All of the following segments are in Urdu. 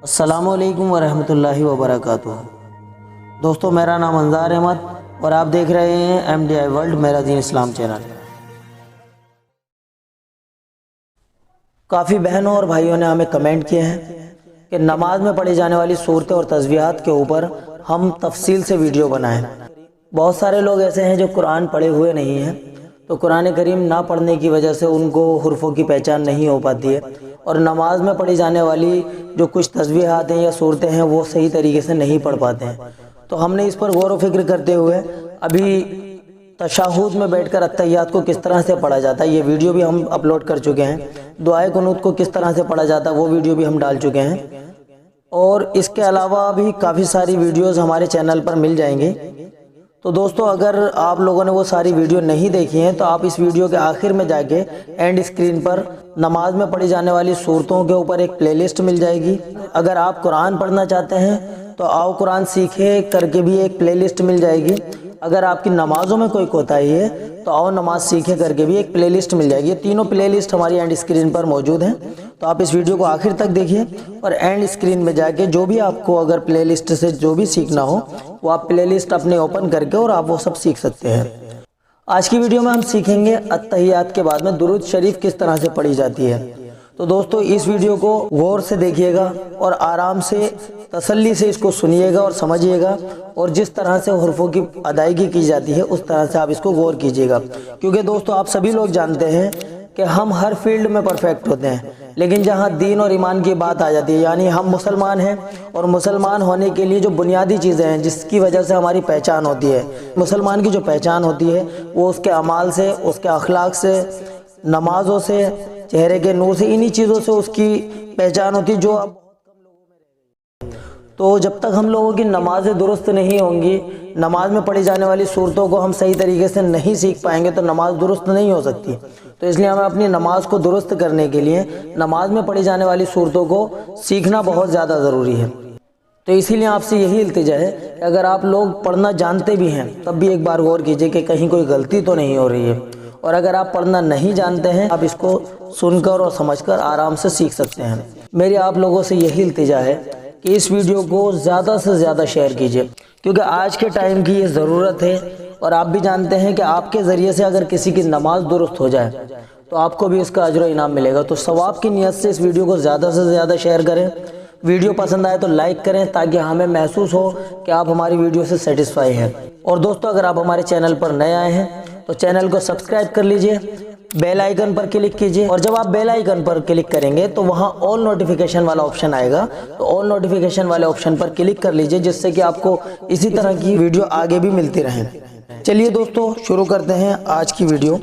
السلام علیکم ورحمۃ اللہ وبرکاتہ۔ دوستو، میرا نام انظار احمد اور آپ دیکھ رہے ہیں MDI ورلڈ میرا دین اسلام چینل۔ کافی بہنوں اور بھائیوں نے ہمیں کمنٹ کیے ہیں کہ نماز میں پڑھی جانے والی صورتیں اور تسبیحات کے اوپر ہم تفصیل سے ویڈیو بنائیں۔ بہت سارے لوگ ایسے ہیں جو قرآن پڑھے ہوئے نہیں ہیں، تو قرآن کریم نہ پڑھنے کی وجہ سے ان کو حروفوں کی پہچان نہیں ہو پاتی ہے، اور نماز میں پڑھی جانے والی جو کچھ تسبیحات ہیں یا صورتیں ہیں وہ صحیح طریقے سے نہیں پڑھ پاتے ہیں۔ تو ہم نے اس پر غور و فکر کرتے ہوئے ابھی تشہد میں بیٹھ کر اتحیات کو کس طرح سے پڑھا جاتا ہے یہ ویڈیو بھی ہم اپلوڈ کر چکے ہیں۔ دعائے قنوت کو کس طرح سے پڑھا جاتا ہے وہ ویڈیو بھی ہم ڈال چکے ہیں، اور اس کے علاوہ بھی کافی ساری ویڈیوز ہمارے چینل پر مل جائیں گے۔ تو دوستو، اگر آپ لوگوں نے وہ ساری ویڈیو نہیں دیکھی ہیں تو آپ اس ویڈیو کے آخر میں جا کے اینڈ اسکرین پر نماز میں پڑھی جانے والی صورتوں کے اوپر ایک پلے لسٹ مل جائے گی۔ اگر آپ قرآن پڑھنا چاہتے ہیں تو آؤ قرآن سیکھے کر کے بھی ایک پلے لسٹ مل جائے گی۔ اگر آپ کی نمازوں میں کوئی کوتاہی ہے تو آؤ نماز سیکھے کر کے بھی ایک پلے لسٹ مل جائے گی۔ یہ تینوں پلے لسٹ ہماری اینڈ اسکرین پر موجود ہیں، تو آپ اس ویڈیو کو آخر تک دیکھیے، اور اینڈ اسکرین میں جا کے جو بھی آپ کو اگر پلے لسٹ سے جو بھی سیکھنا ہو وہ آپ پلے لسٹ اپنے اوپن کر کے اور آپ وہ سب سیکھ سکتے ہیں۔ آج کی ویڈیو میں ہم سیکھیں گے اتحیات کے بعد میں درود شریف کس طرح سے پڑھی جاتی ہے۔ تو دوستو، اس ویڈیو کو غور سے دیکھیے گا اور آرام سے تسلی سے اس کو سنیے گا اور سمجھیے گا، اور جس طرح سے حروفوں کی ادائیگی کی جاتی ہے اس طرح سے آپ اس کو غور کیجیے گا، کیونکہ دوستو آپ سبھی لوگ جانتے ہیں کہ ہم ہر فیلڈ میں پرفیکٹ ہوتے ہیں، لیکن جہاں دین اور ایمان کی بات آ جاتی ہے، یعنی ہم مسلمان ہیں، اور مسلمان ہونے کے لیے جو بنیادی چیزیں ہیں جس کی وجہ سے ہماری پہچان ہوتی ہے، مسلمان کی جو پہچان ہوتی ہے وہ اس کے اعمال سے، اس کے اخلاق سے، نمازوں سے، چہرے کے نور سے، انہی چیزوں سے اس کی پہچان ہوتی ہے جو تو جب تک ہم لوگوں کی نمازیں درست نہیں ہوں گی، نماز میں پڑھی جانے والی صورتوں کو ہم صحیح طریقے سے نہیں سیکھ پائیں گے تو نماز درست نہیں ہو سکتی۔ تو اس لیے ہمیں اپنی نماز کو درست کرنے کے لیے نماز میں پڑھی جانے والی صورتوں کو سیکھنا بہت زیادہ ضروری ہے۔ تو اسی لیے آپ سے یہی التجا ہے کہ اگر آپ لوگ پڑھنا جانتے بھی ہیں تب بھی ایک بار غور کیجئے کہ کہیں کوئی غلطی تو نہیں ہو رہی ہے، اور اگر آپ پڑھنا نہیں جانتے ہیں آپ اس کو سن کر اور سمجھ کر آرام سے سیکھ سکتے ہیں۔ میری آپ لوگوں سے یہی التجا ہے کہ اس ویڈیو کو زیادہ سے زیادہ شیئر کیجئے، کیونکہ آج کے ٹائم کی یہ ضرورت ہے، اور آپ بھی جانتے ہیں کہ آپ کے ذریعے سے اگر کسی کی نماز درست ہو جائے تو آپ کو بھی اس کا اجر و انعام ملے گا۔ تو ثواب کی نیت سے اس ویڈیو کو زیادہ سے زیادہ شیئر کریں، ویڈیو پسند آئے تو لائک کریں تاکہ ہمیں محسوس ہو کہ آپ ہماری ویڈیو سے سیٹسفائی ہیں۔ اور دوستو، اگر آپ ہمارے چینل پر نئے آئے ہیں تو چینل کو سبسکرائب کر لیجئے، بیل آئیکن پر کلک کیجئے، اور جب آپ بیل آئیکن پر کلک کریں گے تو وہاں آل نوٹیفیکیشن والا آپشن آئے گا، تو آل نوٹیفیکیشن والے آپشن پر کلک کر لیجئے، جس سے کہ آپ کو اسی طرح کی ویڈیو آگے بھی ملتی رہیں۔ چلیے دوستو، شروع کرتے ہیں آج کی ویڈیو۔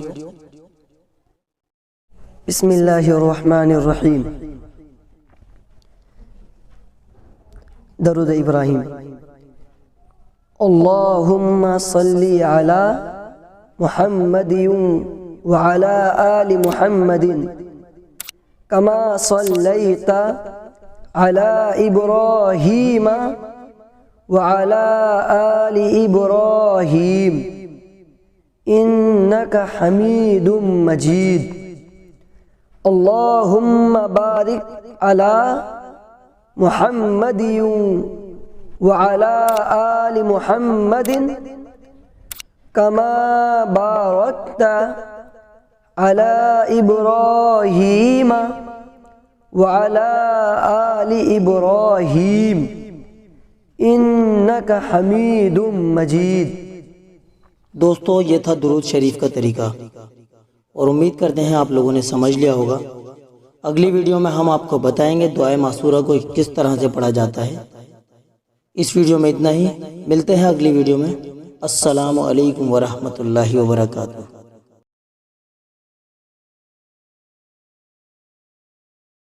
بسم اللہ الرحمن الرحیم۔ درود ابراہیم۔ اللہم صلی علی محمد وعلی آل محمد کما صلیت علی ابراہیم وعلی آل ابراہیم انک حمید مجید۔ اللہم بارک علی محمد وعلی آل محمد کما بارکت علی ابراہیم وعلی آل ابراہیم انک حمید مجید۔ دوستو، یہ تھا درود شریف کا طریقہ، اور امید کرتے ہیں آپ لوگوں نے سمجھ لیا ہوگا۔ اگلی ویڈیو میں ہم آپ کو بتائیں گے دعائے معصورہ کو کس طرح سے پڑھا جاتا ہے۔ اس ویڈیو میں اتنا ہی، ملتے ہیں اگلی ویڈیو میں۔ السلام علیکم ورحمۃ اللہ وبرکاتہ۔